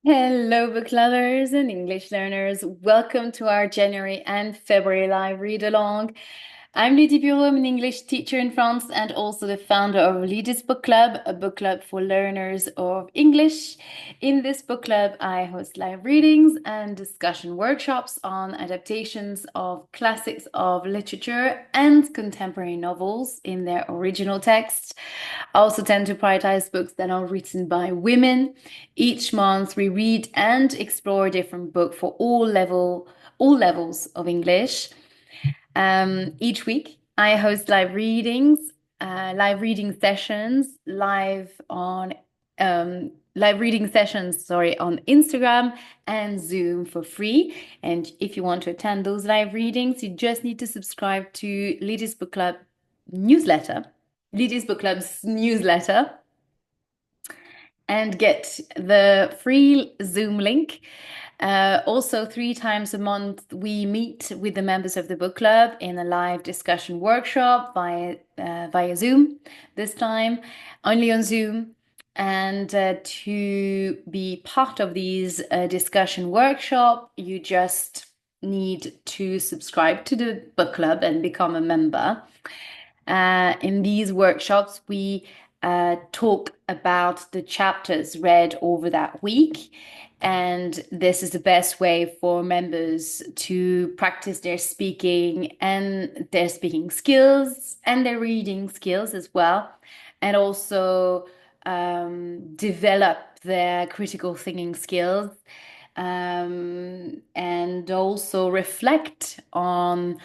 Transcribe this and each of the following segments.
Hello, book lovers and English learners. Welcome to our January and February live read along. I'm Lydie Bureau, I'm an English teacher in France and also the founder of Lydie's Book Club, a book club for learners of English. In this book club, I host live readings and discussion workshops on adaptations of classics of literature and contemporary novels in their original text. I also tend to prioritize books that are written by women. Each month, we read and explore a different book for all levels of English. Each week, I host live reading sessions, live reading sessions, sorry, on Instagram and Zoom for free. And if you want to attend those live readings, you just need to subscribe to Ladies Book Club newsletter, Ladies Book Club's newsletter, and get the free Zoom link. Also, 3 times a month, we meet with the members of the book club in a live discussion workshop via Zoom, this time only on Zoom. And to be part of these discussion workshop, you just need to subscribe to the book club and become a member. In these workshops, we talk about the chapters read over that week. And this is the best way for members to practice their speaking and their speaking skills and their reading skills as well. And also develop their critical thinking skills and also reflect on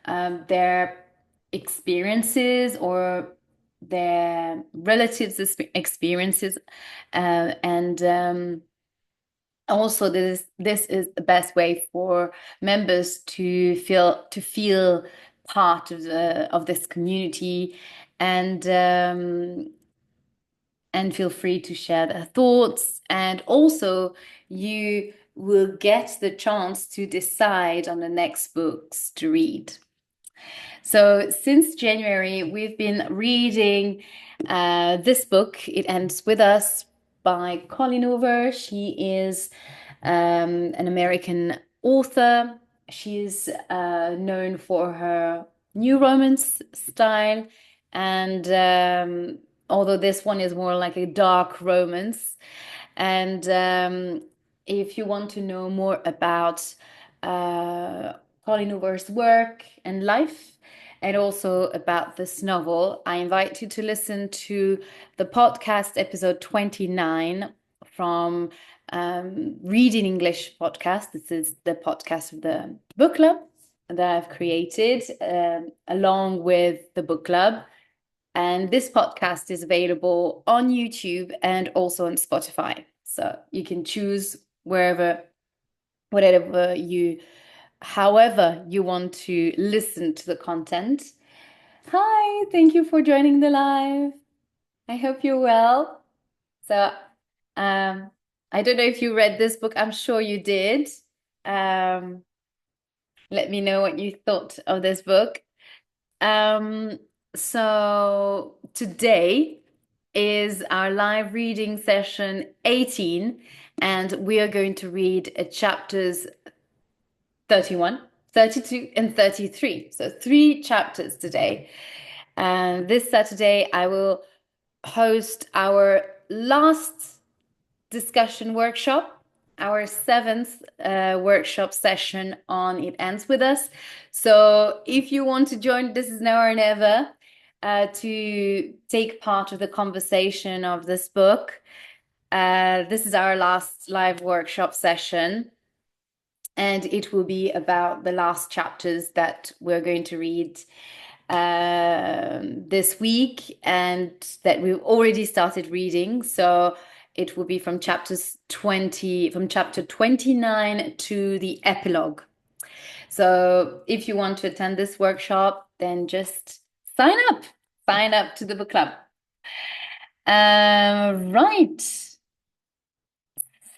their experiences or their relatives' experiences, and also this is the best way for members to feel part of this community, and feel free to share their thoughts. And also, you will get the chance to decide on the next books to read. So since January, we've been reading this book, It Ends With Us by Colleen Hoover. She is an American author. She's known for her new romance style. And although this one is more like a dark romance. And if you want to know more about Colleen Hoover's work and life, and also about this novel, I invite you to listen to the podcast episode 29 from Reading English podcast. This is the podcast of the book club that I've created along with the book club. And this podcast is available on YouTube and also on Spotify. So you can choose whatever however you want to listen to the content. Hi, thank you for joining the live. I hope you're well. So, um, I don't know if you read this book. I'm sure you did. Um, Let me know what you thought of this book. Um, so today is our live reading session 18, and we are going to read chapters 31, 32, and 33. So 3 chapters today. And this Saturday, I will host our last discussion workshop, our 7th workshop session on It Ends With Us. So if you want to join, this is now or never, to take part of the conversation of this book. This is our last live workshop session. And it will be about the last chapters that we're going to read this week and that we've already started reading. So it will be from chapter 29 to the epilogue. So if you want to attend this workshop, then just sign up to the book club. Right.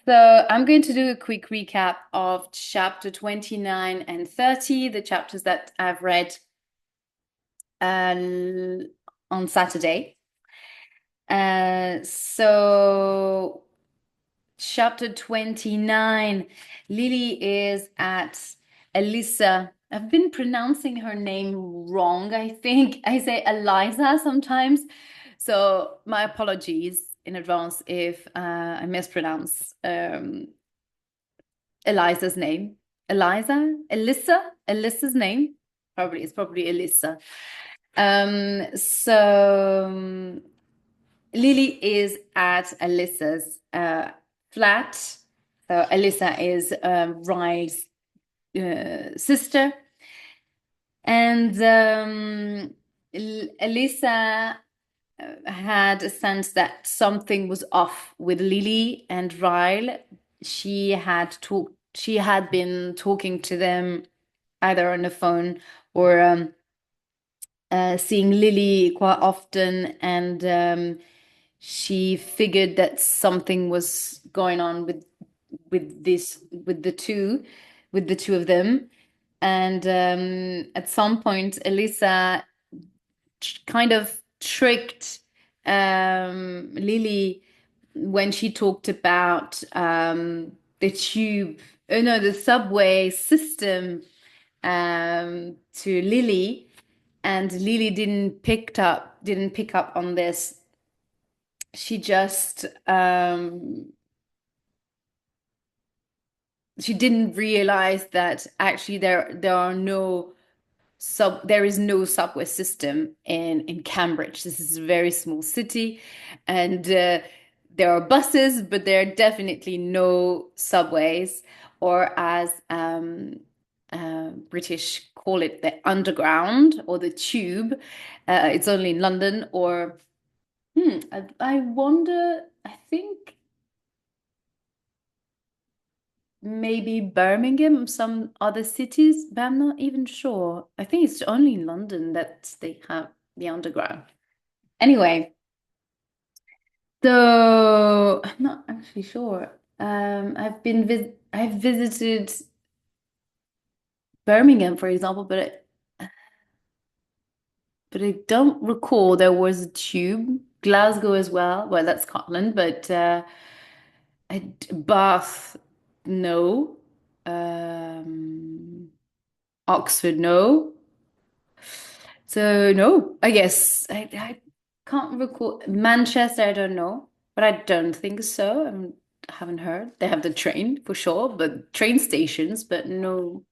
So I'm going to do a quick recap of chapter 29 and 30, the chapters that I've read on Saturday. So Chapter 29. Lily is at Elisa. I've been pronouncing her name wrong, I think. I say Eliza sometimes. So my apologies in advance if I mispronounce Eliza's name. Eliza? Elisa? Elisa's name? Probably, it's probably Elisa. So Lily is at Alyssa's flat. So Alyssa is Ryle's sister, and Alyssa had a sense that something was off with Lily and Ryle. She had been talking to them either on the phone or seeing Lily quite often, and she figured that something was going on with the two of them. And at some point, Elisa kind of tricked Lily when she talked about the tube, no, the subway system to Lily, and Lily didn't pick up on this. She just she didn't realize that actually there is no subway system in Cambridge. This is a very small city, and there are buses, but there are definitely no subways, or as British call it, the underground or the tube. It's only in London or I wonder, I think maybe Birmingham, some other cities, but I'm not even sure. I think it's only in London that they have the underground. Anyway, so I'm not actually sure. I've visited Birmingham, for example, but I don't recall there was a tube. Glasgow as well. Well, that's Scotland, but Bath, no. Oxford, no. So no, I guess I can't recall. Manchester, I don't know, but I don't think so. I haven't heard. They have the train for sure, but train stations, but no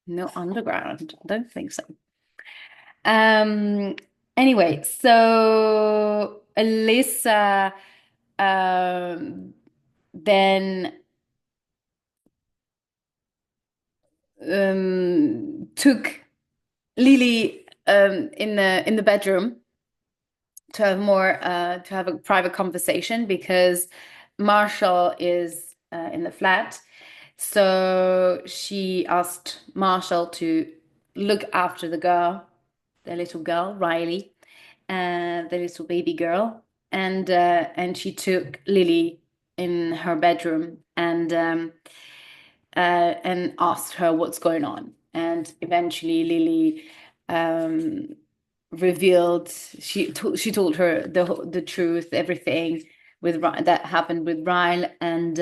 underground. I don't think so. Um. Anyway, so Alyssa then took Lily in the bedroom to have more to have a private conversation because Marshall is in the flat. So she asked Marshall to look after the little girl, Riley, the little baby girl, and she took Lily in her bedroom and asked her what's going on. And eventually, Lily revealed she told her the truth, everything that happened with Ryle, and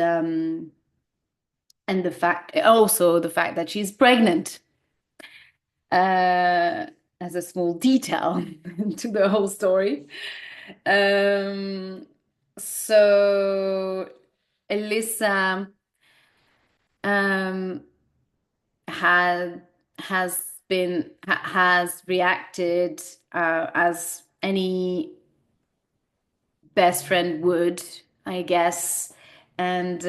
the fact that she's pregnant, uh, as a small detail to the whole story. Um, so Elisa um, had has reacted as any best friend would, I guess, and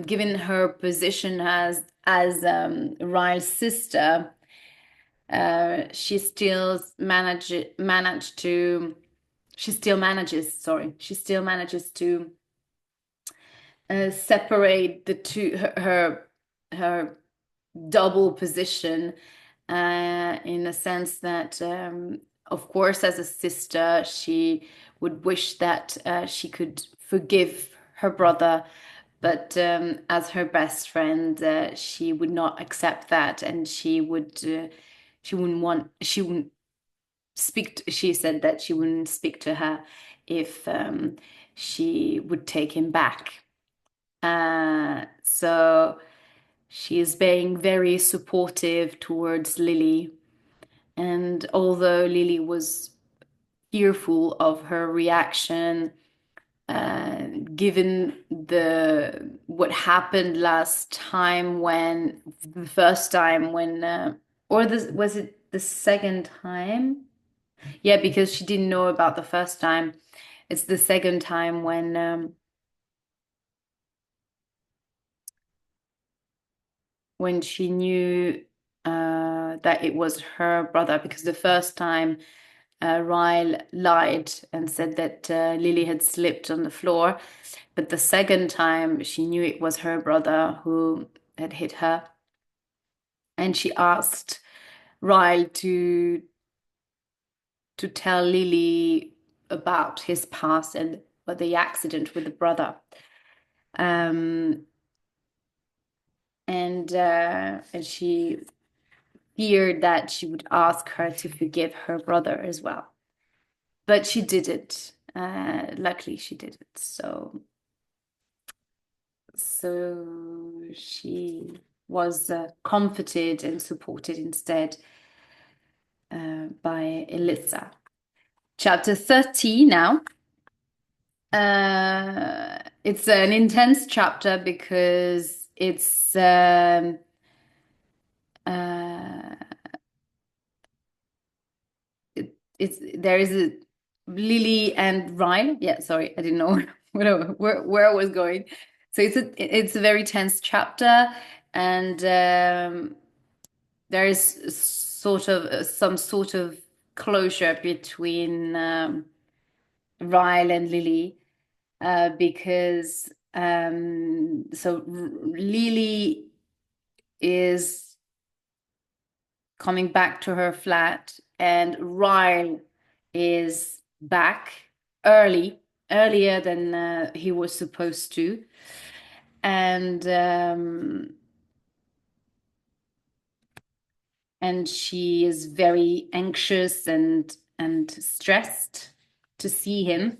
given her position as Ryle's sister, she still manages to separate the two her double position in the sense that, of course, as a sister, she would wish that she could forgive her brother, but as her best friend, she would not accept that, and she wouldn't she said that she wouldn't speak to her if she would take him back. So she is being very supportive towards Lily. And although Lily was fearful of her reaction, uh, given the what happened last time when the first time when or this was it the second time? Yeah, because she didn't know about the first time. It's the second time when she knew that it was her brother, because the first time Ryle lied and said that Lily had slipped on the floor, but the second time she knew it was her brother who had hit her, and she asked Ryle to tell Lily about his past and about the accident with the brother. Um, and she feared that she would ask her to forgive her brother as well. But she didn't. Luckily, she didn't. So she was comforted and supported instead by Elissa. Chapter 30 now. It's an intense chapter because uh, it's there is a Lily and Ryle. Yeah, sorry, I didn't know where I was going. So it's a very tense chapter, and there is sort of some sort of closure between Ryle and Lily, because Lily is coming back to her flat, and Ryle is back earlier than he was supposed to, and and she is very anxious and stressed to see him.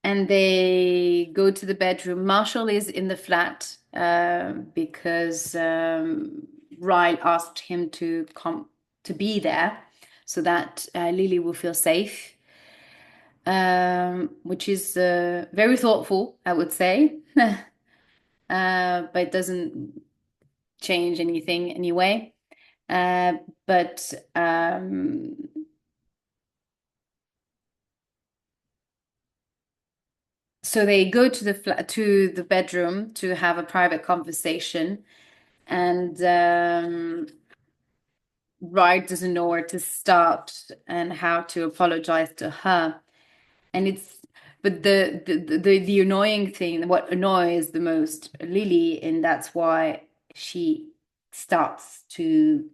And they go to the bedroom. Marshall is in the flat because Ryle asked him to come to be there so that Lily will feel safe, which is very thoughtful, I would say. But it doesn't change anything anyway. Uh, but So they go to the flat, to the bedroom to have a private conversation, and Wright doesn't know where to start and how to apologize to her. And but the annoying thing, what annoys the most Lily, and that's why she starts to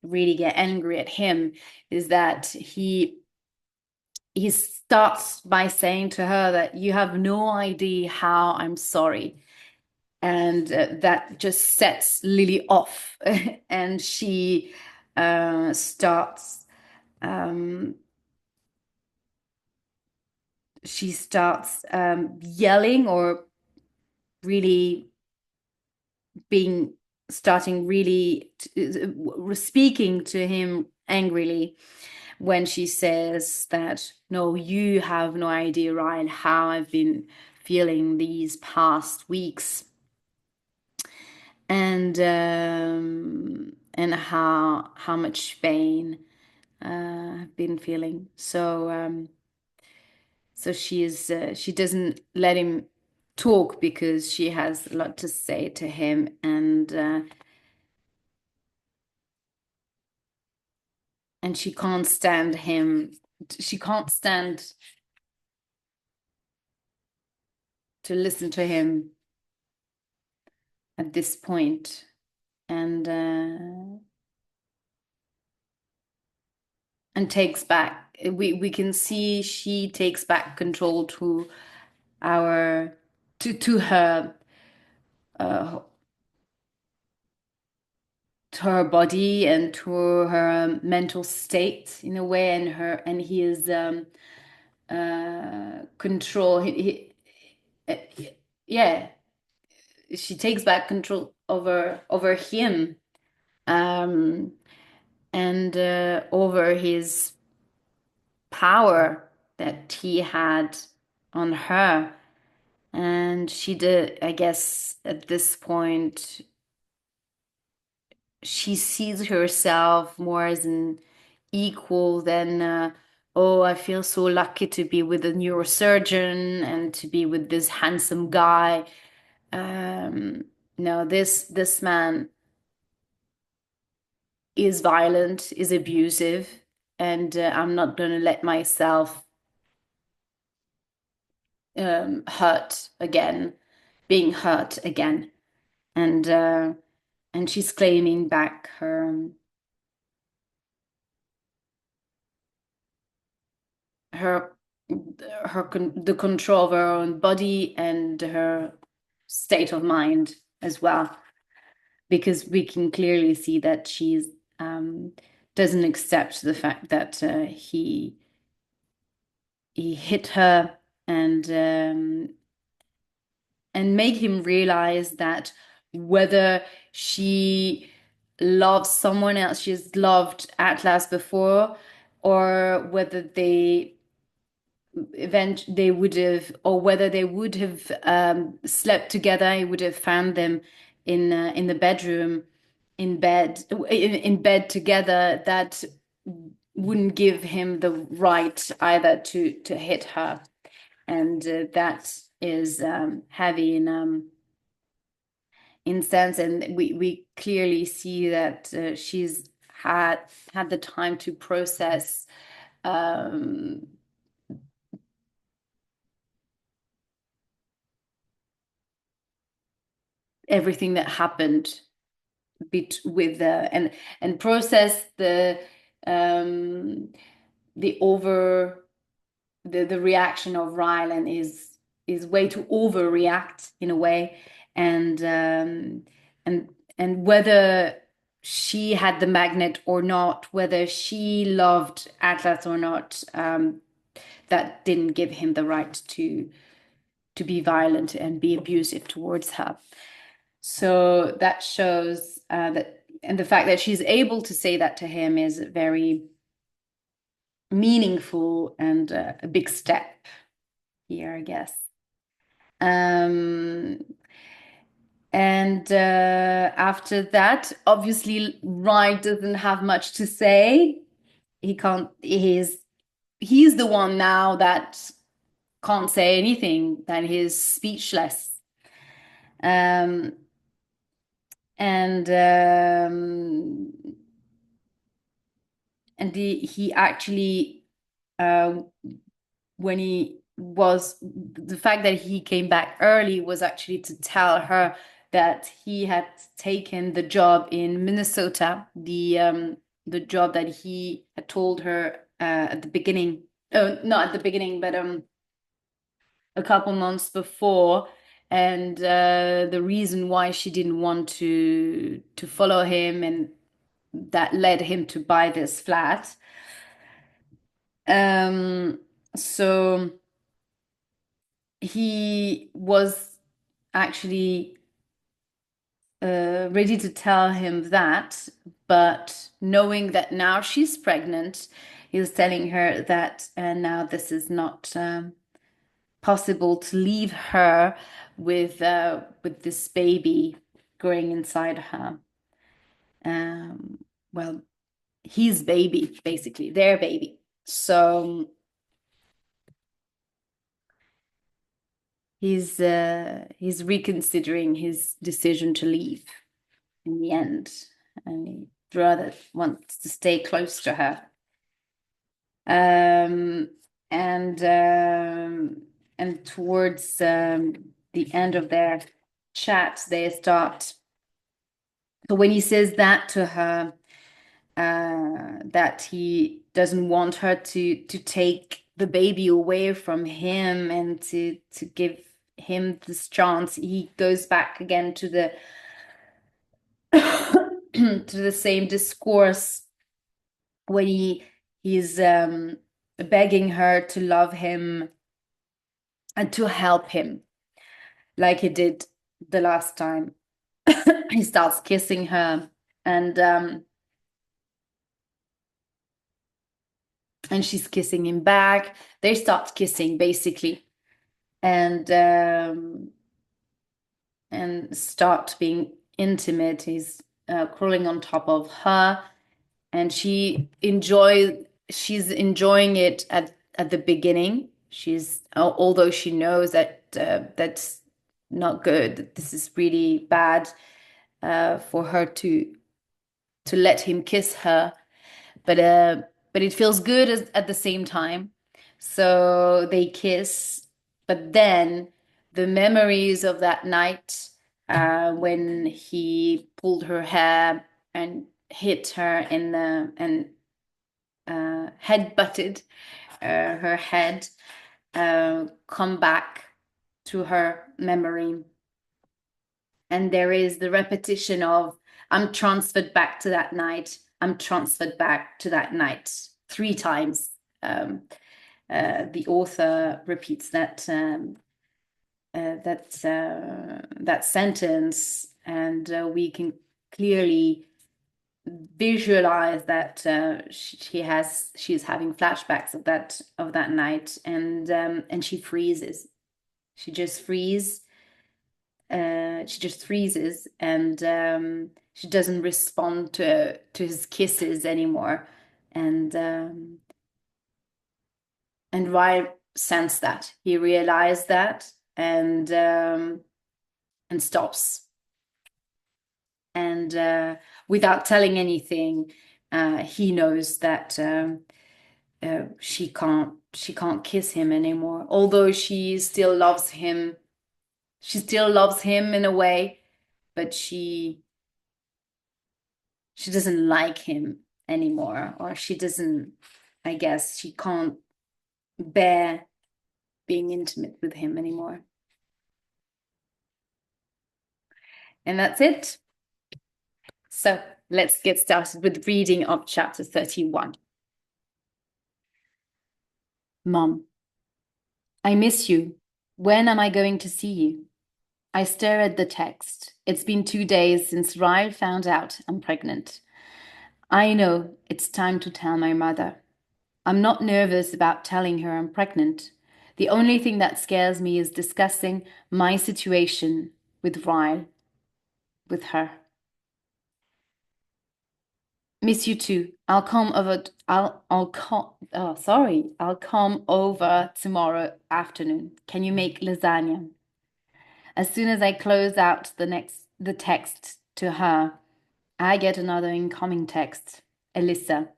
really get angry at him, is that he starts by saying to her that you have no idea how I'm sorry. And that just sets Lily off. And starts um, she starts yelling, or really being starting really speaking to him angrily, when she says that, no, you have no idea, Ryan, how I've been feeling these past weeks, and how much pain I've been feeling. So she doesn't let him talk because she has a lot to say to him, and she can't stand him. She can't stand to listen to him at this point, and takes back. We can see she takes back control our to her uh, to her body and to her mental state in a way, and he is control. uh, yeah, she takes back control over him, um, and over his power that he had on her. And she did, I guess, at this point, she sees herself more as an equal than, oh, I feel so lucky to be with a neurosurgeon and to be with this handsome guy. Um, no, this man is violent, is abusive, and I'm not going to let myself hurt again, being hurt again. And she's claiming back her the control of her own body and her state of mind as well, because we can clearly see that she's doesn't accept the fact that he hit her and make him realize that whether she loves someone else, she's loved Atlas before, or whether they would have, or whether they would have slept together, he would have found them in the bedroom, in bed together. That wouldn't give him the right either to hit her, and that is heavy in sense. And we clearly see that she's had the time to process um, everything that happened with and process um, the over the reaction of Ryle and his way to overreact in a way, and and whether she had the magnet or not, whether she loved Atlas or not, that didn't give him the right to be violent and be abusive towards her. So that shows that, and the fact that she's able to say that to him is very meaningful and a big step here, I guess. Um, and after that, obviously, Ryan doesn't have much to say. He can't. He's the one now that can't say anything. That he's speechless. Um, and he actually uh, when he was the fact that he came back early was actually to tell her that he had taken the job in Minnesota, the job that he had told her at the beginning. Oh, not at the beginning, but a couple months before. And the reason why she didn't want to follow him, and that led him to buy this flat. Um, so he was actually ready to tell him that, but knowing that now she's pregnant, he was telling her that now this is not possible to leave her with this baby growing inside her. Well, his baby, basically, their baby. So he's reconsidering his decision to leave in the end, and he rather wants to stay close to her. Um, and towards the end of their chat, they start. So when he says that to her, that he doesn't want her to take the baby away from him and to give him this chance, he goes back again to the to the same discourse when he's begging her to love him and to help him. like he did the last time. He starts kissing her, and um, and she's kissing him back. They start kissing basically, and start being intimate. He's crawling on top of her, and she's enjoying it at the beginning. Although she knows that that's not good, that this is really bad for her to let him kiss her, but it feels good at the same time. So they kiss, but then the memories of that night, when he pulled her hair and hit her in the and head butted her head, come back to her memory. And there is the repetition of, I'm transferred back to that night. I'm transferred back to that night 3 times. Um, the author repeats that sentence, and we can clearly visualize that she's having flashbacks of that night, and she freezes. She just freezes. She just freezes, and she doesn't respond to his kisses anymore. And Ryle sensed that. He realized that, and stops. And without telling anything, he knows that she can't kiss him anymore. Although she still loves him. She still loves him in a way, but she doesn't like him anymore, or she doesn't, I guess she can't bear being intimate with him anymore. And that's it. So let's get started with reading of chapter 31. Mom, I miss you. When am I going to see you? I stare at the text. It's been 2 days since Ryle found out I'm pregnant. I know it's time to tell my mother. I'm not nervous about telling her I'm pregnant. The only thing that scares me is discussing my situation with Ryle, with her. Miss you too. I'll come over. I'll come. Oh, sorry. I'll come over tomorrow afternoon. Can you make lasagna? As soon as I close out the text to her, I get another incoming text. Alyssa,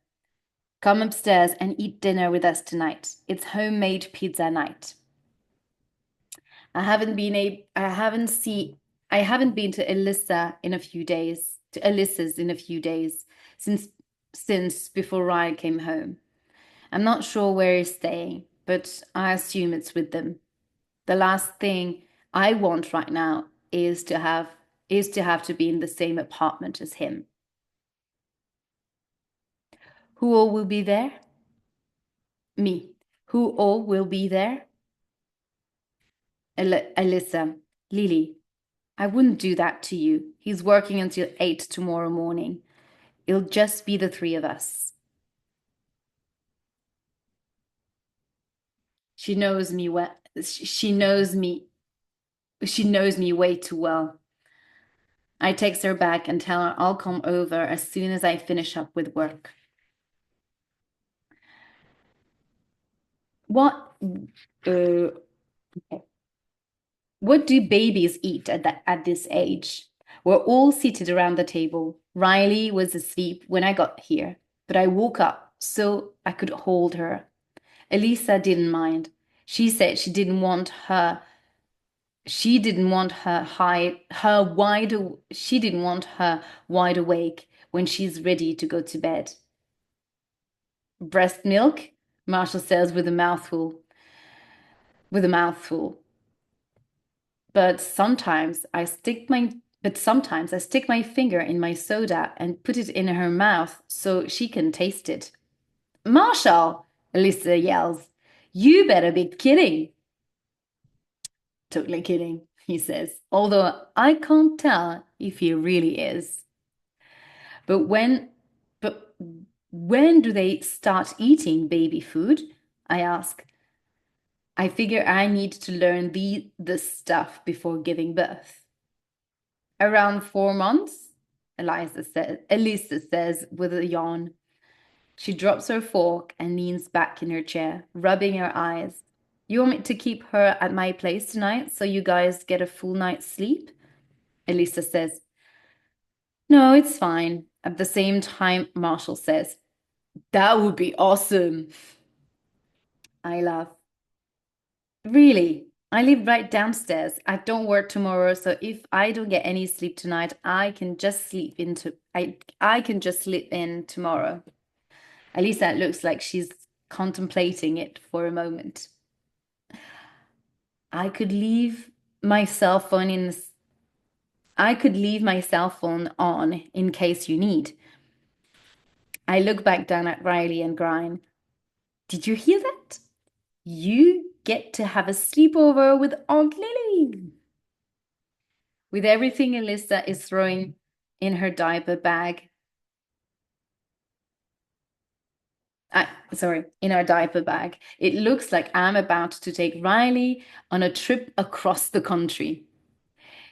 come upstairs and eat dinner with us tonight. It's homemade pizza night. I haven't been to Alyssa in a few days, to Alyssa's in a few days, since before Ryan came home. I'm not sure where he's staying, but I assume it's with them. The last thing I want right now is to have to be in the same apartment as him. Who all will be there? Me. Who all will be there? Alyssa. Lily. I wouldn't do that to you. He's working until 8 tomorrow morning. It'll just be the three of us. She knows me well. She knows me. She knows me way too well. I text her back and tell her I'll come over as soon as I finish up with work. What uh, what do babies eat at this age? We're all seated around the table. Riley was asleep when I got here, but I woke up so I could hold her. Elisa didn't mind. She said she didn't want her wide awake when she's ready to go to bed. Breast milk, Marshall says with a mouthful. With a mouthful. But sometimes I stick my finger in my soda and put it in her mouth so she can taste it. Marshall, Elisa yells, you better be kidding. Totally kidding, he says, although I can't tell if he really is. But but when do they start eating baby food? I ask. I figure I need to learn this stuff before giving birth. Around 4 months, Elisa says with a yawn. She drops her fork and leans back in her chair, rubbing her eyes. You want me to keep her at my place tonight so you guys get a full night's sleep? Elisa says. No, it's fine. At the same time, Marshall says, that would be awesome. I laugh. Really? I live right downstairs. I don't work tomorrow, so if I don't get any sleep tonight, I can just sleep in tomorrow. Elisa looks like she's contemplating it for a moment. I could leave my cell phone in I could leave my cell phone on in case you need. I look back down at Riley and Grine. Did you hear that? You get to have a sleepover with Aunt Lily. With everything Elisa is throwing in her diaper bag. In our diaper bag. It looks like I'm about to take Riley on a trip across the country.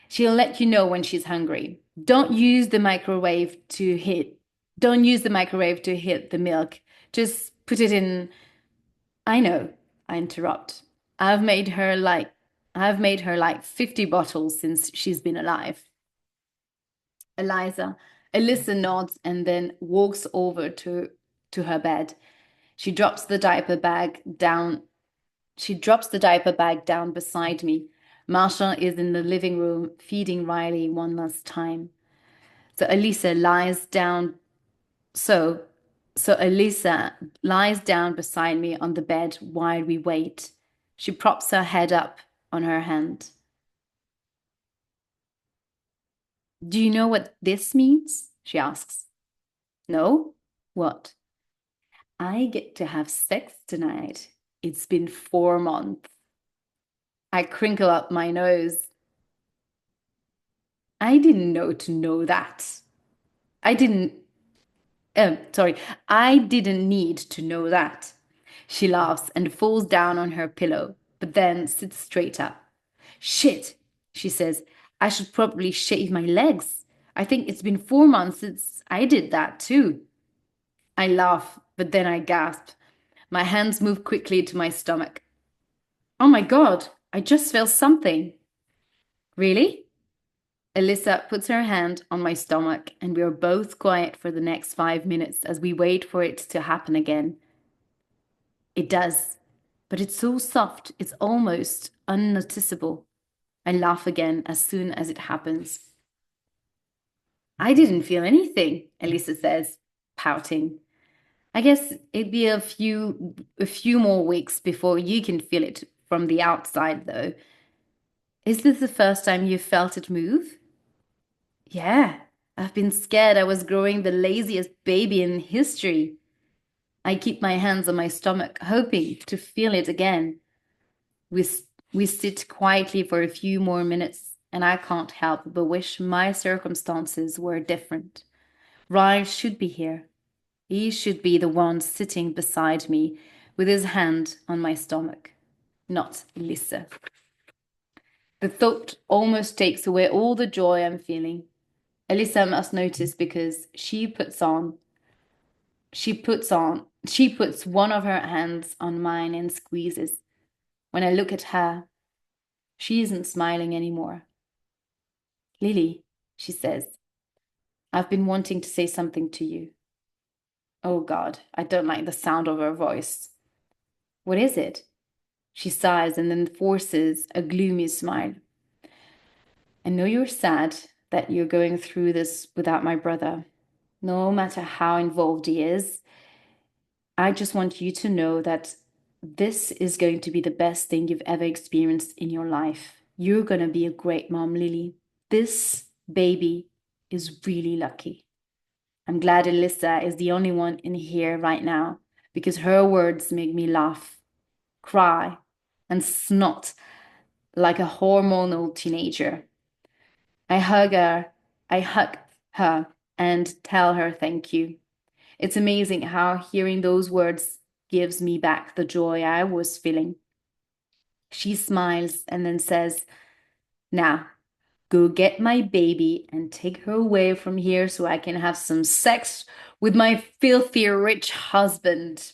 She'll let you know when she's hungry. Don't use the microwave to hit the milk. Just put it in. I know, I interrupt. I've made her like I've made her like 50 bottles since she's been alive. Eliza, Alyssa nods and then walks over to her bed. She drops the diaper bag down. She drops the diaper bag down beside me. Marshall is in the living room feeding Riley one last time. So Elisa lies down. So, so Elisa lies down beside me on the bed while we wait. She props her head up on her hand. Do you know what this means? She asks. No? What? I get to have sex tonight. It's been 4 months. I crinkle up my nose. I didn't know to know that. I didn't, sorry, I didn't need to know that. She laughs and falls down on her pillow, but then sits straight up. Shit, she says, I should probably shave my legs. I think it's been 4 months since I did that too. I laugh, but then I gasp. My hands move quickly to my stomach. Oh my God, I just felt something. Really? Alyssa puts her hand on my stomach, and we are both quiet for the next 5 minutes as we wait for it to happen again. It does, but it's so soft, it's almost unnoticeable. I laugh again as soon as it happens. I didn't feel anything, Elisa says, pouting. I guess it'd be a few more weeks before you can feel it from the outside, though. Is this the first time you've felt it move? Yeah, I've been scared I was growing the laziest baby in history. I keep my hands on my stomach, hoping to feel it again. We, we sit quietly for a few more minutes, and I can't help but wish my circumstances were different. Ryle should be here. He should be the one sitting beside me with his hand on my stomach, not Lisa. The thought almost takes away all the joy I'm feeling. Elisa must notice because she puts one of her hands on mine and squeezes. When I look at her, she isn't smiling anymore. Lily, she says, I've been wanting to say something to you. Oh God, I don't like the sound of her voice. What is it? She sighs and then forces a gloomy smile. I know you're sad that you're going through this without my brother. No matter how involved he is, I just want you to know that this is going to be the best thing you've ever experienced in your life. You're going to be a great mom, Lily. This baby is really lucky. I'm glad Alyssa is the only one in here right now because her words make me laugh, cry, and snot like a hormonal teenager. I hug her, I hug her and tell her thank you. It's amazing how hearing those words gives me back the joy I was feeling. She smiles and then says, "Now, go get my baby and take her away from here so I can have some sex with my filthy rich husband."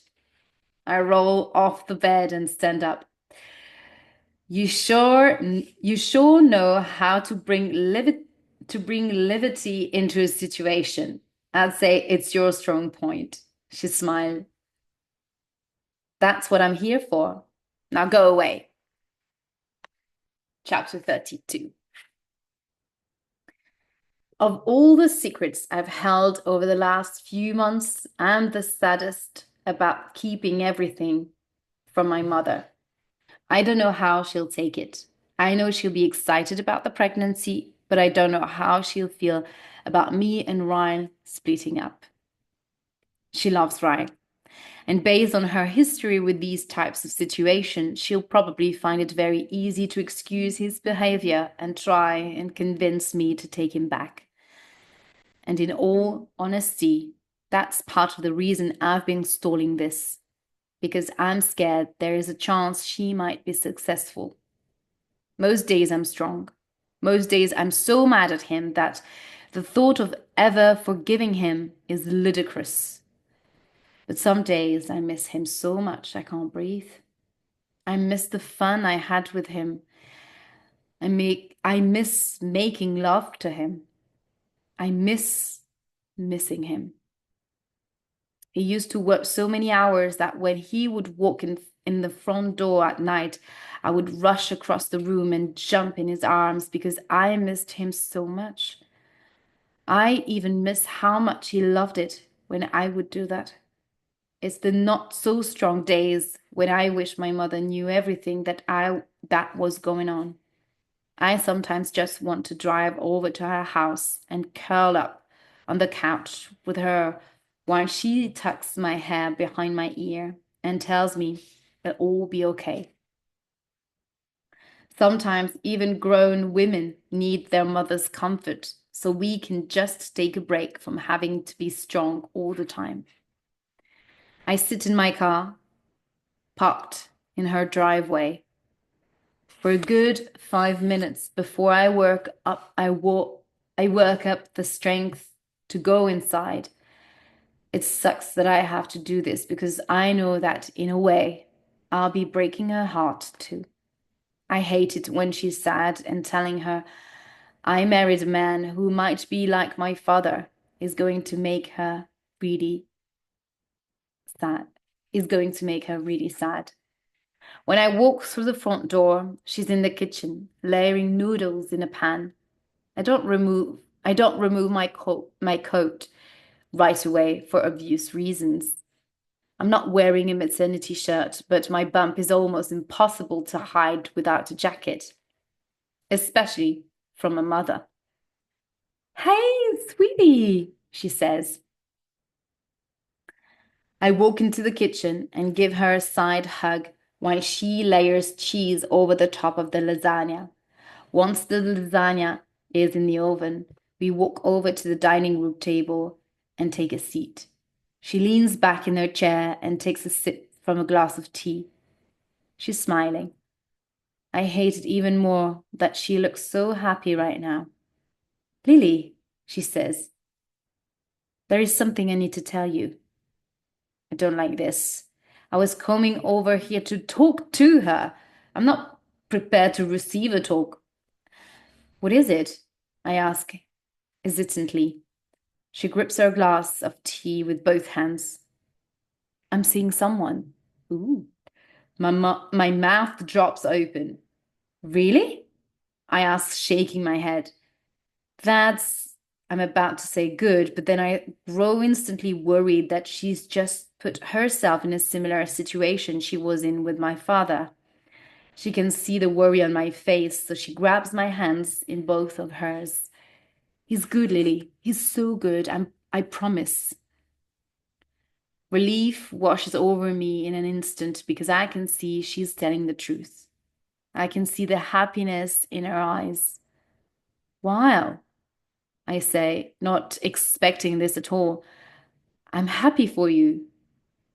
I roll off the bed and stand up. You sure know how to bring levity into a situation. I'd say it's your strong point. She smiled. That's what I'm here for. Now go away. Chapter 32. Of all the secrets I've held over the last few months, I'm the saddest about keeping everything from my mother. I don't know how she'll take it. I know she'll be excited about the pregnancy, but I don't know how she'll feel about me and Ryle splitting up. She loves Ryle, and based on her history with these types of situations, she'll probably find it very easy to excuse his behavior and try and convince me to take him back. And in all honesty, that's part of the reason I've been stalling this, because I'm scared there is a chance she might be successful. Most days I'm strong. Most days I'm so mad at him that the thought of ever forgiving him is ludicrous. But some days I miss him so much I can't breathe. I miss the fun I had with him. I miss making love to him. I miss missing him. He used to work so many hours that when he would walk in the front door at night, I would rush across the room and jump in his arms because I missed him so much. I even miss how much he loved it when I would do that. It's the not so strong days when I wish my mother knew everything that was going on. I sometimes just want to drive over to her house and curl up on the couch with her while she tucks my hair behind my ear and tells me it'll all be okay. Sometimes even grown women need their mother's comfort so we can just take a break from having to be strong all the time. I sit in my car, parked in her driveway, for a good 5 minutes before I work up. I work up the strength to go inside. It sucks that I have to do this because I know that in a way I'll be breaking her heart too. I hate it when she's sad and telling her I married a man who might be like my father is going to make her really sad. Is going to make her really sad. When I walk through the front door, she's in the kitchen, layering noodles in a pan. I don't remove my coat right away for obvious reasons. I'm not wearing a maternity shirt, but my bump is almost impossible to hide without a jacket, especially from a mother. "Hey, sweetie," she says. I walk into the kitchen and give her a side hug while she layers cheese over the top of the lasagna. Once the lasagna is in the oven, we walk over to the dining room table and take a seat. She leans back in her chair and takes a sip from a glass of tea. She's smiling. I hate it even more that she looks so happy right now. "Lily," she says, "there is something I need to tell you." I don't like this. I was coming over here to talk to her. I'm not prepared to receive a talk. "What is it?" I ask hesitantly. She grips her glass of tea with both hands. "I'm seeing someone." Ooh. My mouth drops open. "Really?" I ask, shaking my head. That's, I'm about to say good, but then I grow instantly worried that she's just put herself in a similar situation she was in with my father. She can see the worry on my face, so she grabs my hands in both of hers. "He's good, Lily. He's so good. I promise." Relief washes over me in an instant because I can see she's telling the truth. I can see the happiness in her eyes. Wow, I say, not expecting this at all. I'm happy for you.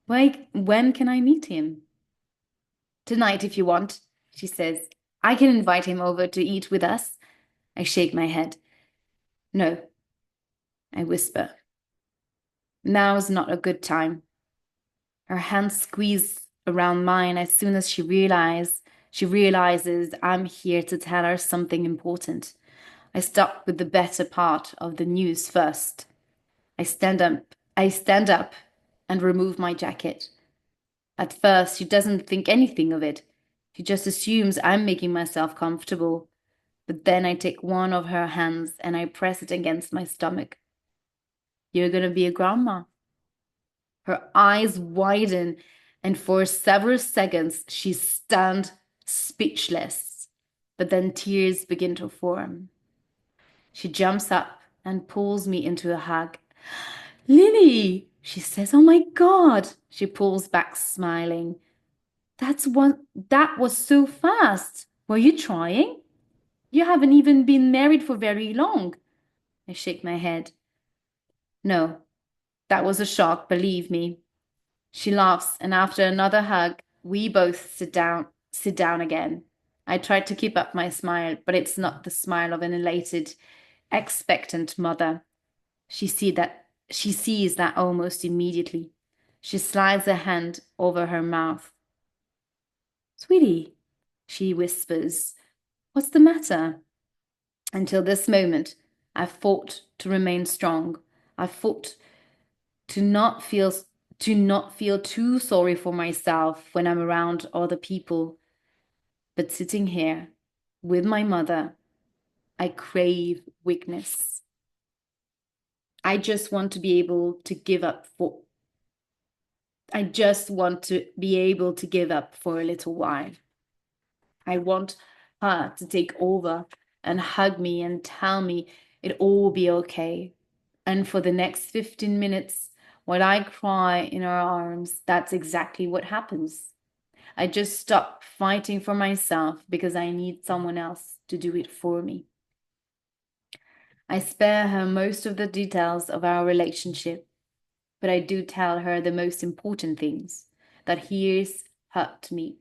When can I meet him? Tonight, if you want, she says. I can invite him over to eat with us. I shake my head. No, I whisper. Now's not a good time. Her hands squeeze around mine as soon as she realizes I'm here to tell her something important. I start with the better part of the news first. I stand up and remove my jacket. At first, she doesn't think anything of it. She just assumes I'm making myself comfortable. But then I take one of her hands and I press it against my stomach. You're gonna be a grandma. Her eyes widen, and for several seconds she stands speechless. But then tears begin to form. She jumps up and pulls me into a hug. Lily, she says, oh my God. She pulls back, smiling. That was so fast. Were you trying? You haven't even been married for very long. I shake my head. No, that was a shock, believe me. She laughs, and after another hug, we both sit down again. I try to keep up my smile, but it's not the smile of an elated, expectant mother. She sees that almost immediately. She slides a hand over her mouth. Sweetie, she whispers, what's the matter? Until this moment, I've fought to remain strong. I've fought to not feel too sorry for myself when I'm around other people. But sitting here with my mother, I crave weakness. I just want to be able to give up for I just want to be able to give up for a little while. I want her to take over and hug me and tell me it'll all be okay. And for the next 15 minutes, while I cry in her arms, that's exactly what happens. I just stop fighting for myself because I need someone else to do it for me. I spare her most of the details of our relationship, but I do tell her the most important things that he's hurt me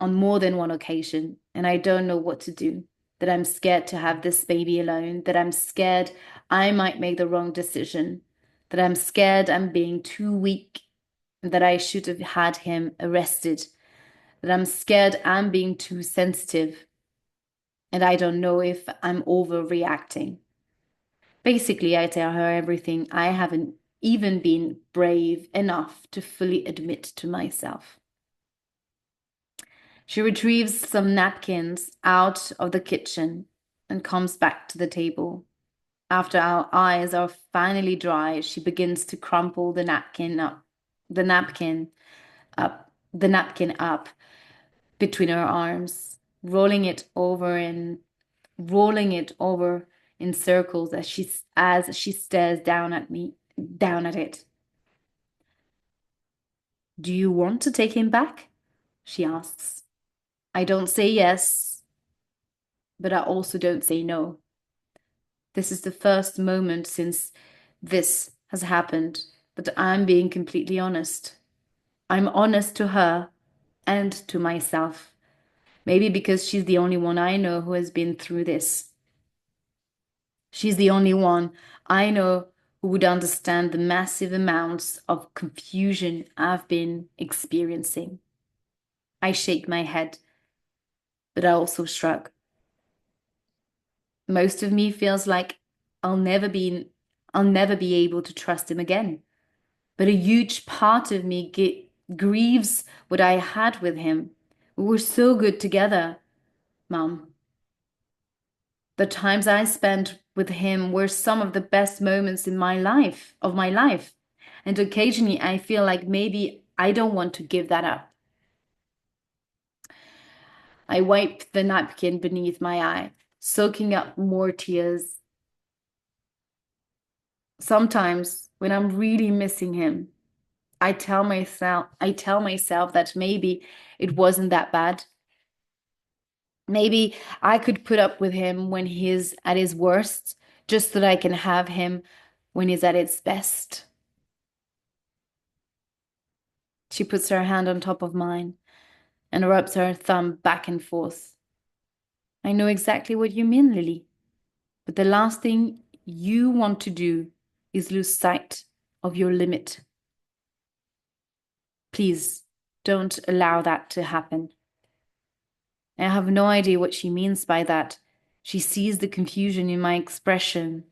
on more than one occasion, and I don't know what to do. That I'm scared to have this baby alone, that I'm scared I might make the wrong decision, that I'm scared I'm being too weak, that I should have had him arrested, that I'm scared I'm being too sensitive, and I don't know if I'm overreacting. Basically, I tell her everything I haven't even been brave enough to fully admit to myself. She retrieves some napkins out of the kitchen and comes back to the table. After our eyes are finally dry, she begins to crumple the napkin up between her arms, rolling it over in circles as she stares down at it. Do you want to take him back? She asks. I don't say yes, but I also don't say no. This is the first moment since this has happened that I'm being completely honest. I'm honest to her and to myself. Maybe because she's the only one I know who has been through this. She's the only one I know who would understand the massive amounts of confusion I've been experiencing. I shake my head, but I also shrug. Most of me feels like I'll never be I'll never be able to trust him again. But a huge part of me grieves what I had with him. We were so good together, Mum. The times I spent with him were some of the best moments of my life. And occasionally I feel like maybe I don't want to give that up. I wipe the napkin beneath my eye, soaking up more tears. Sometimes when I'm really missing him, I tell myself that maybe it wasn't that bad. Maybe I could put up with him when he's at his worst, just so that I can have him when he's at its best. She puts her hand on top of mine and rubs her thumb back and forth. I know exactly what you mean, Lily. But the last thing you want to do is lose sight of your limit. Please don't allow that to happen. I have no idea what she means by that. She sees the confusion in my expression,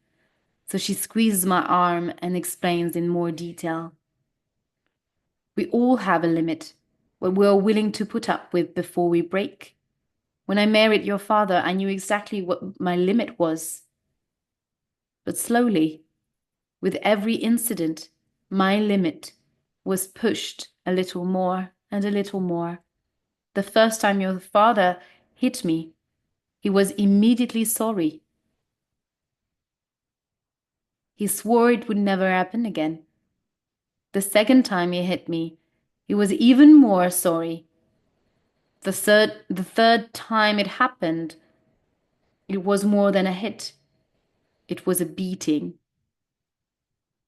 so she squeezes my arm and explains in more detail. We all have a limit, what we're willing to put up with before we break. When I married your father, I knew exactly what my limit was. But slowly, with every incident, my limit was pushed a little more and a little more. The first time your father hit me, he was immediately sorry. He swore it would never happen again. The second time he hit me, he was even more sorry. The third time it happened, it was more than a hit. It was a beating.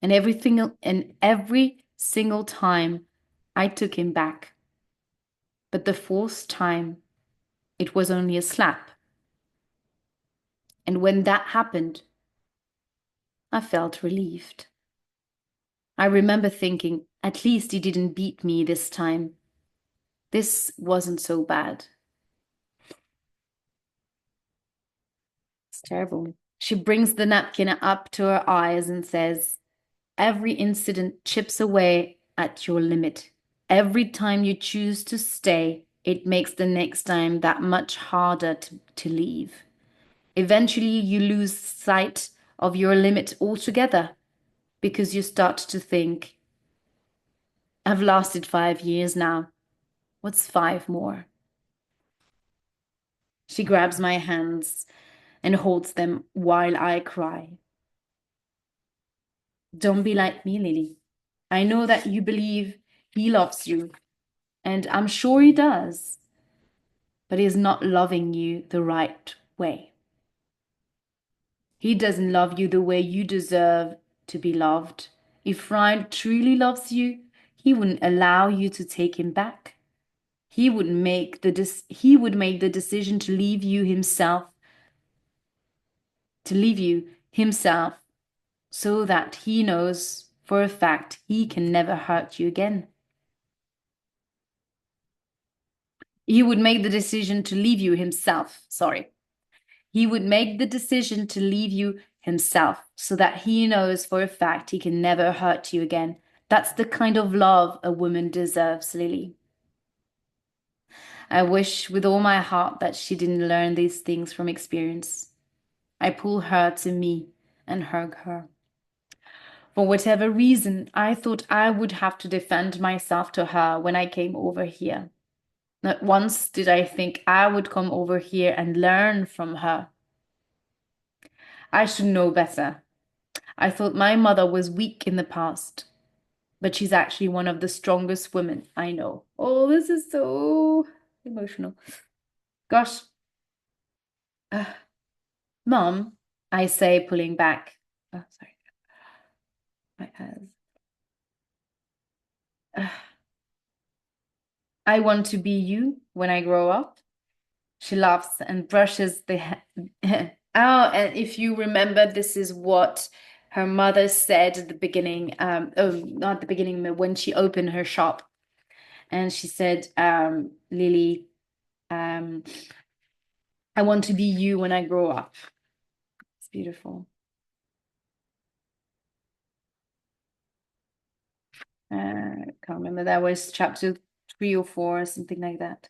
And every single time I took him back. But the fourth time, it was only a slap. And when that happened, I felt relieved. I remember thinking, at least he didn't beat me this time. This wasn't so bad. It's terrible. She brings the napkin up to her eyes and says, every incident chips away at your limit. Every time you choose to stay, it makes the next time that much harder to leave. Eventually, you lose sight of your limit altogether because you start to think, I've lasted 5 years now. What's five more? She grabs my hands and holds them while I cry. Don't be like me, Lily. I know that you believe he loves you, and I'm sure he does, but he's not loving you the right way. He doesn't love you the way you deserve to be loved. If Ryle truly loves you, he wouldn't allow you to take him back. He would make the decision to leave you himself, so that he knows for a fact he can never hurt you again. He would make the decision to leave you himself. Sorry. He would make the decision to leave you himself, so that he knows for a fact he can never hurt you again. That's the kind of love a woman deserves, Lily. I wish with all my heart that she didn't learn these things from experience. I pull her to me and hug her. For whatever reason, I thought I would have to defend myself to her when I came over here. Not once did I think I would come over here and learn from her. I should know better. I thought my mother was weak in the past, but she's actually one of the strongest women I know. Oh, this is so emotional. Gosh. Uh, Mom, I say, pulling back. Oh, sorry. My eyes. I want to be you when I grow up. She laughs and brushes the oh, and if you remember, this is what her mother said at the beginning. Not the beginning, but when she opened her shop, and she said, Lily, I want to be you when I grow up. It's beautiful. I can't remember. That was chapter 3 or 4, something like that.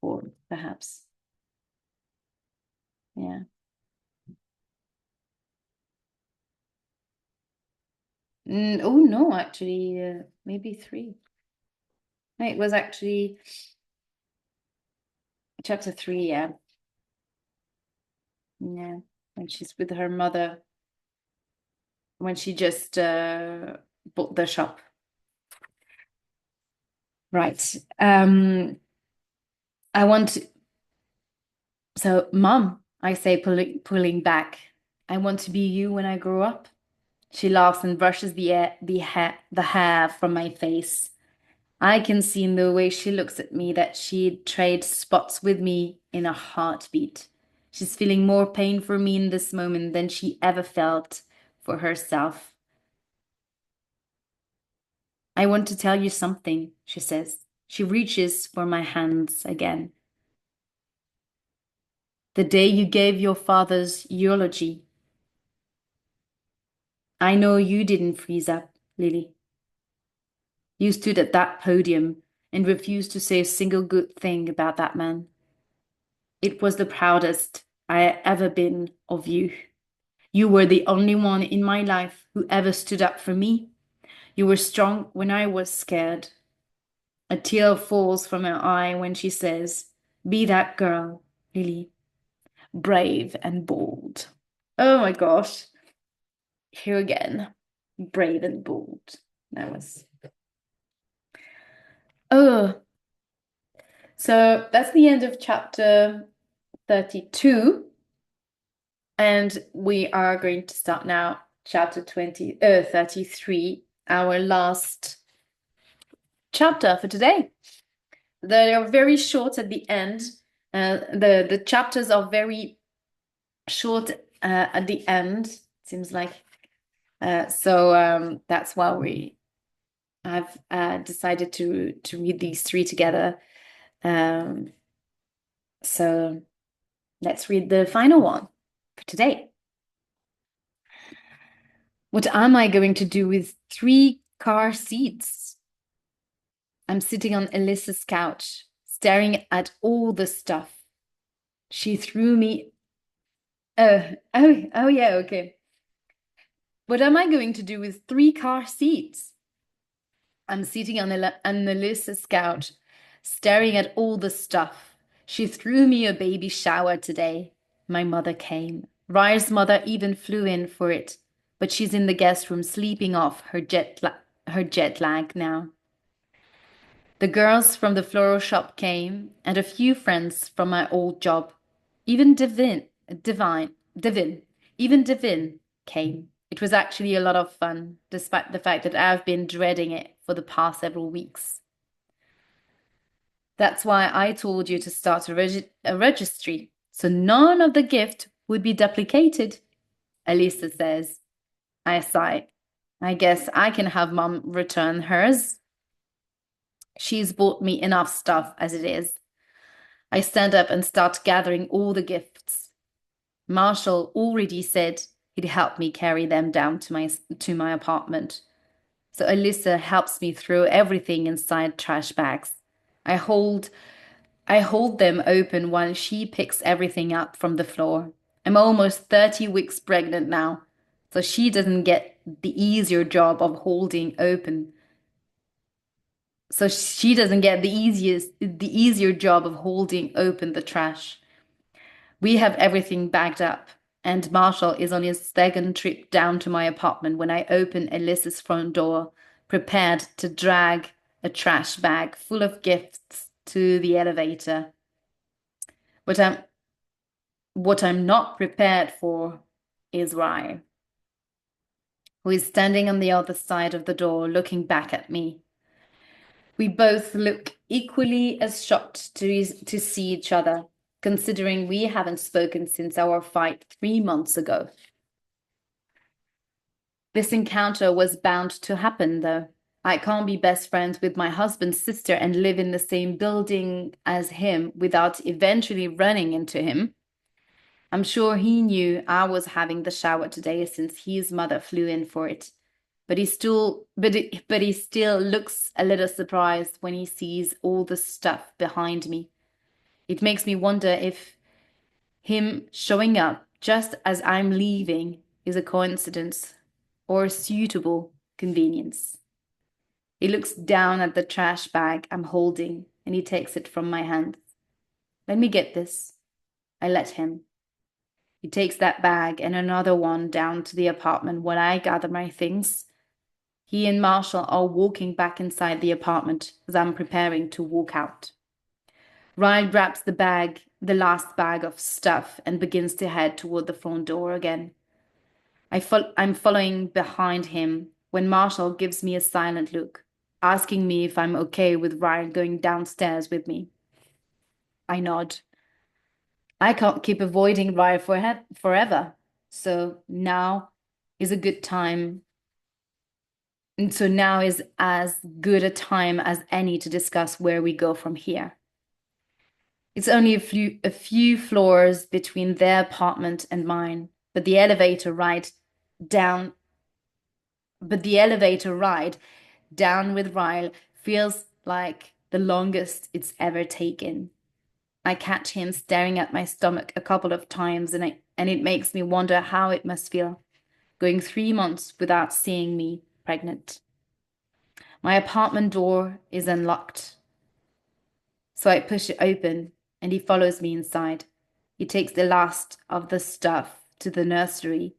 4, perhaps. Yeah. Oh no, actually, maybe 3. No, it was actually chapter 3. Yeah, yeah. When she's with her mother, when she just bought the shop. Right. I want to, so Mom, I say, pulling back. I want to be you when I grow up. She laughs and brushes the hair from my face. I can see in the way she looks at me that she'd trade spots with me in a heartbeat. She's feeling more pain for me in this moment than she ever felt for herself. I want to tell you something, she says. She reaches for my hands again. The day you gave your father's eulogy, I know you didn't freeze up, Lily. You stood at that podium and refused to say a single good thing about that man. It was the proudest I ever been of you. You were the only one in my life who ever stood up for me. You were strong when I was scared. A tear falls from her eye when she says, "Be that girl, Lily, brave and bold." Oh my gosh. Here again. Brave and bold. That was. Oh, so that's the end of chapter 32. And we are going to start now chapter 33, our last chapter for today. They are very short at the end. The chapters are very short at the end, seems like. So that's why I've decided to read these three together. Um, so let's read the final one for today. What am I going to do with 3 car seats? I'm sitting on Alyssa's couch, staring at all the stuff. She threw me. Oh, yeah, okay. What am I going to do with 3 car seats? I'm sitting on Alyssa's couch, staring at all the stuff. She threw me a baby shower today. My mother came. Ryle's mother even flew in for it, but she's in the guest room sleeping off her jet lag now. The girls from the floral shop came, and a few friends from my old job. Even even Devin came. It was actually a lot of fun, despite the fact that I've been dreading it for the past several weeks. That's why I told you to start a registry, so none of the gift would be duplicated, Elisa says. I sigh. I guess I can have Mom return hers. She's bought me enough stuff as it is. I stand up and start gathering all the gifts. Marshall already said he'd help me carry them down to my apartment. So Alyssa helps me throw everything inside trash bags. I hold I hold them open while she picks everything up from the floor. I'm almost 30 weeks pregnant now, so she doesn't get the easier job of holding open. So she doesn't get the easier job of holding open the trash. We have everything bagged up, and Marshall is on his second trip down to my apartment when I open Alyssa's front door, prepared to drag a trash bag full of gifts to the elevator. What I'm what I'm not prepared for is Rye, who is standing on the other side of the door looking back at me. We both look equally as shocked to see each other, considering we haven't spoken since our fight 3 months ago. This encounter was bound to happen, though. I can't be best friends with my husband's sister and live in the same building as him without eventually running into him. I'm sure he knew I was having the shower today since his mother flew in for it. But he still looks a little surprised when he sees all the stuff behind me. It makes me wonder if him showing up just as I'm leaving is a coincidence or a suitable convenience. He looks down at the trash bag I'm holding and he takes it from my hand. Let me get this. I let him. He takes that bag and another one down to the apartment while I gather my things. He and Marshall are walking back inside the apartment as I'm preparing to walk out. Ryle grabs the last bag of stuff, and begins to head toward the front door again. I'm following behind him when Marshall gives me a silent look, asking me if I'm okay with Ryle going downstairs with me. I nod. I can't keep avoiding Ryle forever. So now is a good time. And so now is as good a time as any to discuss where we go from here. It's only a few floors between their apartment and mine, but down the elevator ride down with Ryle feels like the longest it's ever taken. I catch him staring at my stomach a couple of times, and it makes me wonder how it must feel going 3 months without seeing me pregnant. My apartment door is unlocked, so I push it open and he follows me inside. He takes the last of the stuff to the nursery,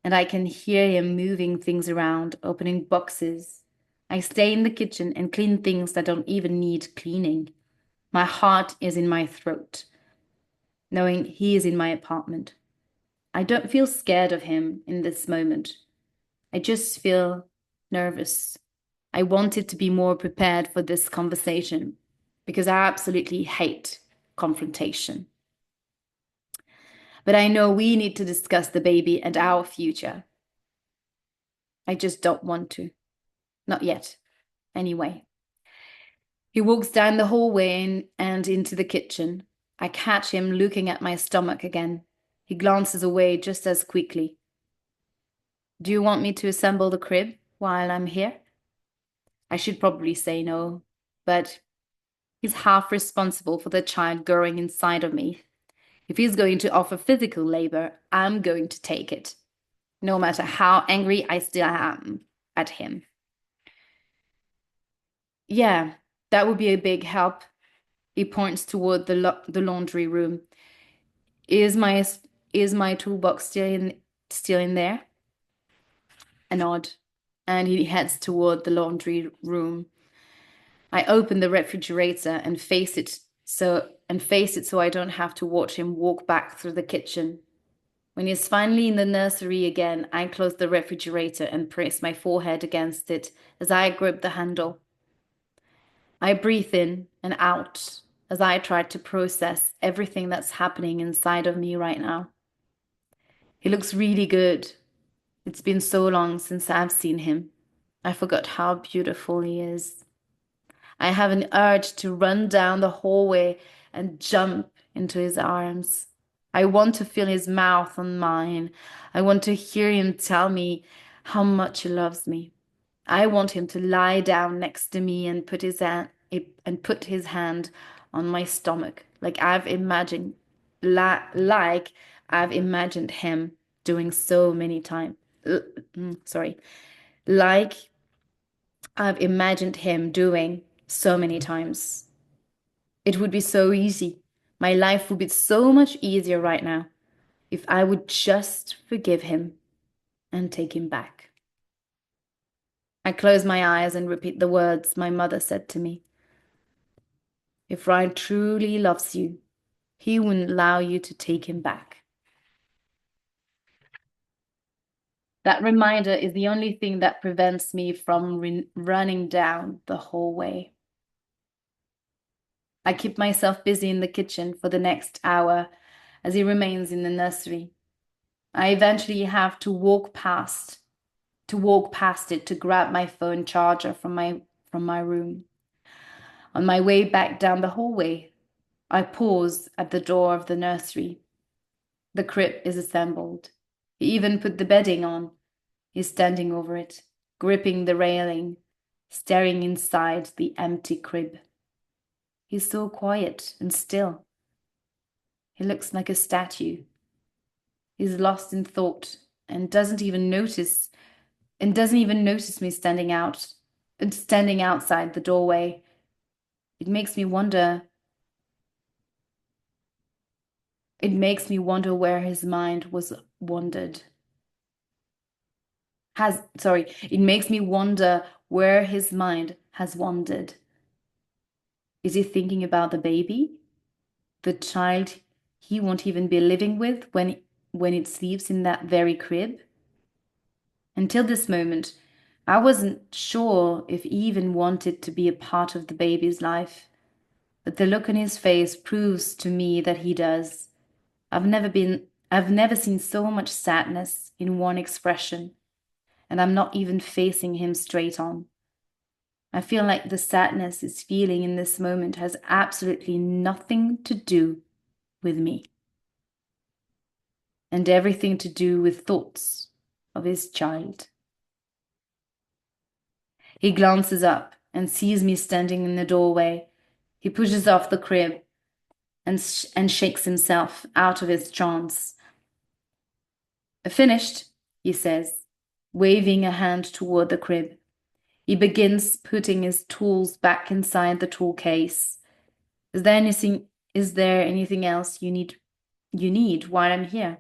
and I can hear him moving things around, opening boxes. I stay in the kitchen and clean things that don't even need cleaning. My heart is in my throat, knowing he is in my apartment. I don't feel scared of him in this moment. I just feel nervous. I wanted to be more prepared for this conversation because I absolutely hate confrontation. But I know we need to discuss the baby and our future. I just don't want to. Not yet. Anyway. He walks down the hallway and into the kitchen. I catch him looking at my stomach again. He glances away just as quickly. Do you want me to assemble the crib while I'm here? I should probably say no, but he's half responsible for the child growing inside of me. If he's going to offer physical labor, I'm going to take it, no matter how angry I still am at him. Yeah, that would be a big help. He points toward the laundry room. Is my is my toolbox still in there? A nod, and he heads toward the laundry room. I open the refrigerator and face it so I don't have to watch him walk back through the kitchen. When he's finally in the nursery again, I close the refrigerator and press my forehead against it as I grip the handle. I breathe in and out as I try to process everything that's happening inside of me right now. He looks really good. It's been so long since I've seen him. I forgot how beautiful he is. I have an urge to run down the hallway and jump into his arms. I want to feel his mouth on mine. I want to hear him tell me how much he loves me. I want him to lie down next to me and put his hand on my stomach, like I've imagined him doing so many times. Sorry, like I've imagined him doing so many times. It would be so easy. My life would be so much easier right now if I would just forgive him and take him back. I close my eyes and repeat the words my mother said to me. If Ryan truly loves you, he wouldn't allow you to take him back. That reminder is the only thing that prevents me from running down the hallway. I keep myself busy in the kitchen for the next hour as he remains in the nursery. I eventually have to walk past it to grab my phone charger from my room. On my way back down the hallway, I pause at the door of the nursery. The crib is assembled. He even put the bedding on. He's standing over it, gripping the railing, staring inside the empty crib. He's so quiet and still. He looks like a statue. He's lost in thought and doesn't even notice me standing outside the doorway. It makes me wonder where his mind was wandered. It makes me wonder where his mind has wandered. Is he thinking about the baby? The child he won't even be living with when it sleeps in that very crib? Until this moment, I wasn't sure if he even wanted to be a part of the baby's life, but the look on his face proves to me that he does. I've never seen so much sadness in one expression, and I'm not even facing him straight on. I feel like the sadness he's feeling in this moment has absolutely nothing to do with me, and everything to do with thoughts of his child. He glances up and sees me standing in the doorway. He pushes off the crib and shakes himself out of his trance. Finished, he says, waving a hand toward the crib. He begins putting his tools back inside the tool case. Is there anything else you need while I'm here?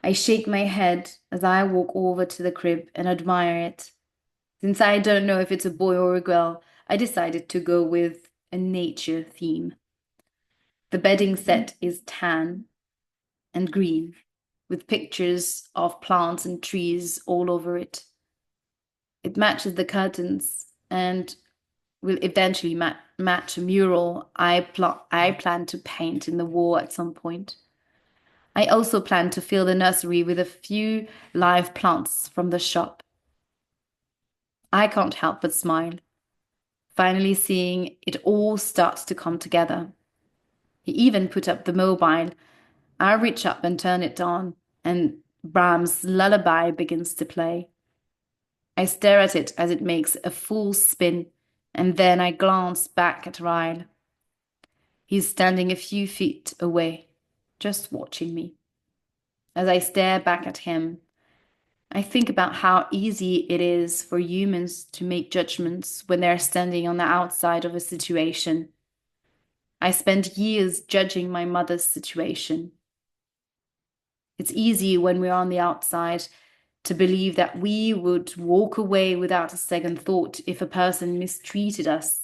I shake my head as I walk over to the crib and admire it. Since I don't know if it's a boy or a girl, I decided to go with a nature theme. The bedding set is tan and green, with pictures of plants and trees all over it. It matches the curtains and will eventually match a mural I plan to paint in the wall at some point. I also plan to fill the nursery with a few live plants from the shop. I can't help but smile, finally seeing it all starts to come together. He even put up the mobile. I reach up and turn it on, and Brahms' lullaby begins to play. I stare at it as it makes a full spin, and then I glance back at Ryle. He's standing a few feet away, just watching me. As I stare back at him, I think about how easy it is for humans to make judgments when they're standing on the outside of a situation. I spent years judging my mother's situation. It's easy when we're on the outside to believe that we would walk away without a second thought if a person mistreated us.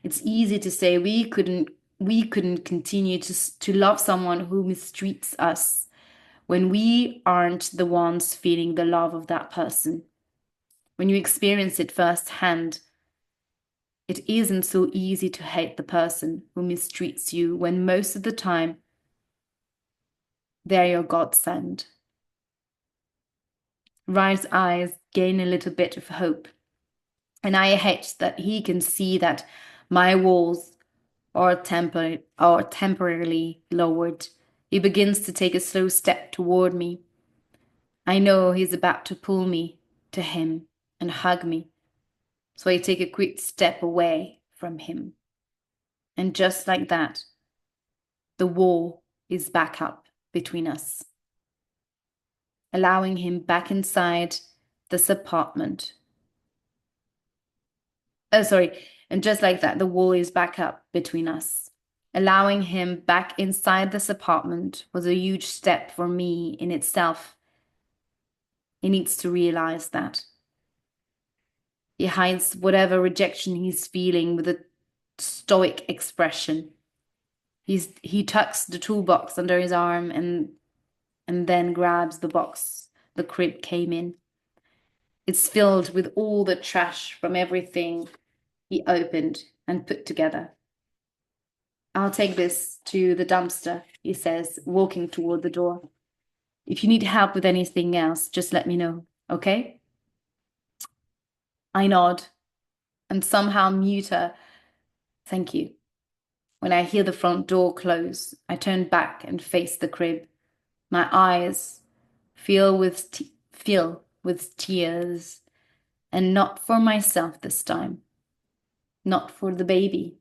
It's easy to say we couldn't continue to love someone who mistreats us when we aren't the ones feeling the love of that person. When you experience it firsthand, it isn't so easy to hate the person who mistreats you when most of the time they're your godsend. Ryle's eyes gain a little bit of hope, and I hate that he can see that my walls are temporarily lowered. He begins to take a slow step toward me. I know he's about to pull me to him and hug me, so I take a quick step away from him. And just like that, the wall is back up between us, allowing him back inside this apartment. Oh, sorry. And just like that, the wall is back up between us. Allowing him back inside this apartment was a huge step for me in itself. He needs to realize that. He hides whatever rejection he's feeling with a stoic expression. He tucks the toolbox under his arm and then grabs the box the crib came in. It's filled with all the trash from everything he opened and put together. I'll take this to the dumpster, he says, walking toward the door. If you need help with anything else, just let me know, okay? I nod and somehow mute her. Thank you. When I hear the front door close, I turn back and face the crib. My eyes fill with tears, and not for myself this time. Not for the baby.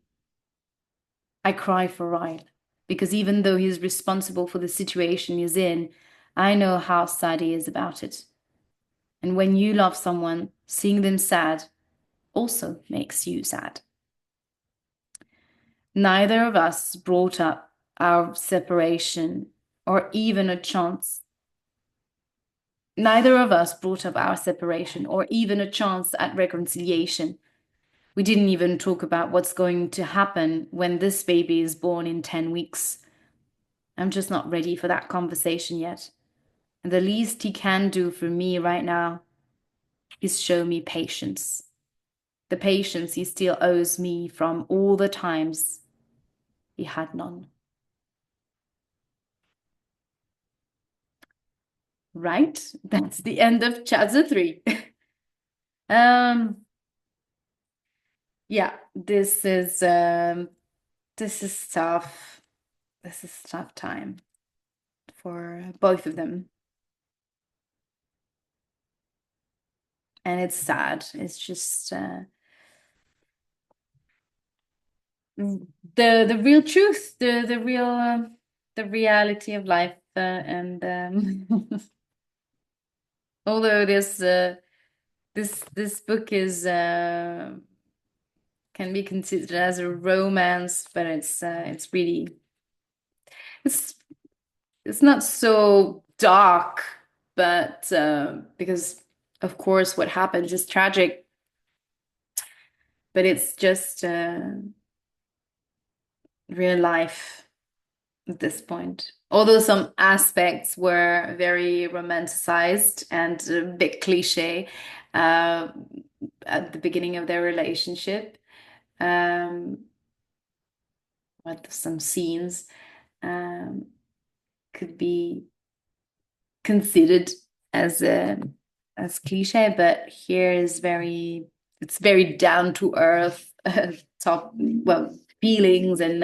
I cry for Ryle, because even though he's responsible for the situation he's in, I know how sad he is about it. And when you love someone, seeing them sad also makes you sad. Neither of us brought up our separation or even a chance. Neither of us brought up our separation or even a chance at reconciliation. We didn't even talk about what's going to happen when this baby is born in 10 weeks. I'm just not ready for that conversation yet. And the least he can do for me right now is show me patience. The patience he still owes me from all the times he had none. Right? That's the end of chapter 3. um, yeah, this is tough. This is tough time for both of them. And it's sad. It's just the real truth, the real the reality of life. And although this book is can be considered as a romance, but it's really it's it's not so dark, but because of course what happens is tragic, but it's just real life at this point. Although some aspects were very romanticized and a bit cliche uh, at the beginning of their relationship, um, what some scenes um, could be considered as as cliche, but here is it's very down to earth top well feelings and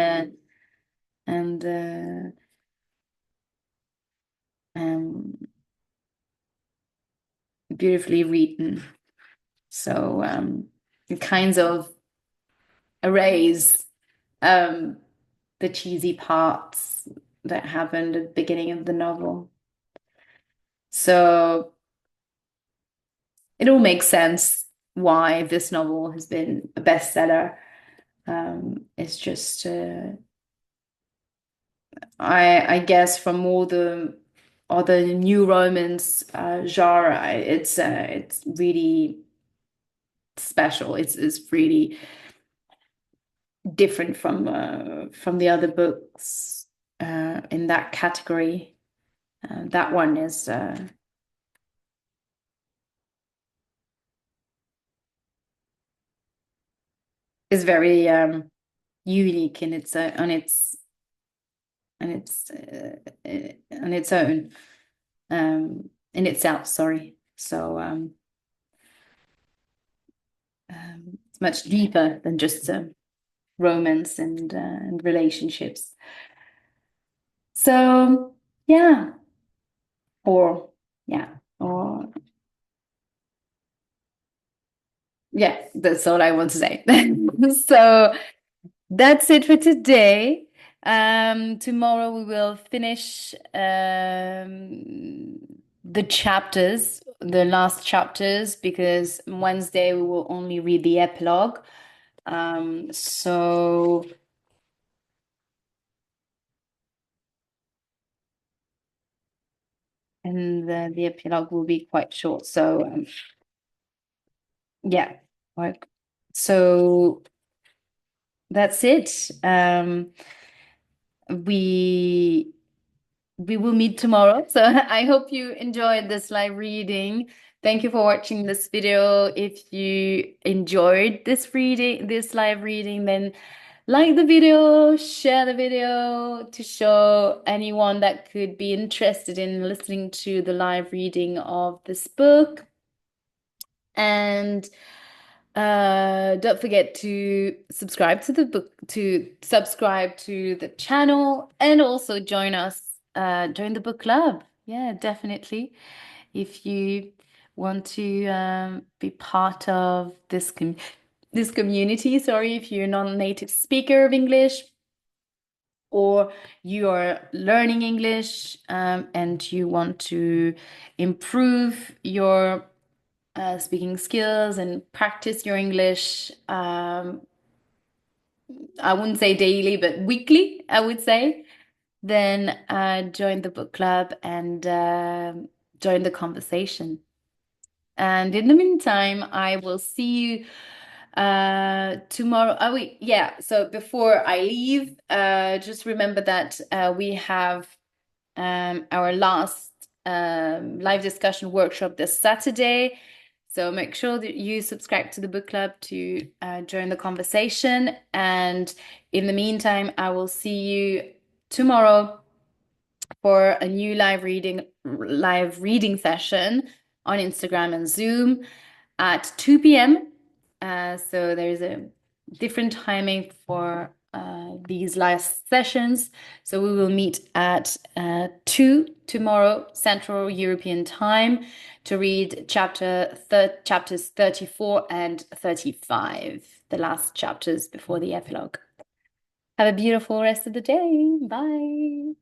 um, beautifully written. So it kinds of erase um, the cheesy parts that happened at the beginning of the novel. So it all makes sense why this novel has been a bestseller. It's just, I guess, from all the other new romance genre, it's really special. It's really different from the other books in that category. That one is very unique in its on its on its own in itself. Sorry. So it's much deeper than just romance and relationships. So yeah, or yeah, or yeah, that's all I want to say. So that's it for today. Tomorrow we will finish the chapters, the last chapters, because Wednesday we will only read the epilogue. So and the epilogue will be quite short. So yeah, like so that's it. We we will meet tomorrow. So I hope you enjoyed this live reading. Thank you for watching this video. If you enjoyed this live reading, then like the video, share the video to show anyone that could be interested in listening to the live reading of this book. And don't forget to subscribe to the book, to subscribe to the channel, and also join the book club. Yeah, definitely. If you want to be part of this community, sorry, if you're not a native speaker of English or you are learning English and you want to improve your speaking skills and practice your English. I wouldn't say daily, but weekly, I would say. Then join the book club and join the conversation. And in the meantime, I will see you Tomorrow, yeah, so before I leave, just remember that we have our last live discussion workshop this Saturday. So make sure that you subscribe to the book club to join the conversation. And in the meantime, I will see you tomorrow for a new live reading session on Instagram and Zoom at 2 p.m. So there's a different timing for these last sessions. So we will meet at 2 tomorrow, Central European Time, to read chapters 34 and 35, the last chapters before the epilogue. Have a beautiful rest of the day. Bye.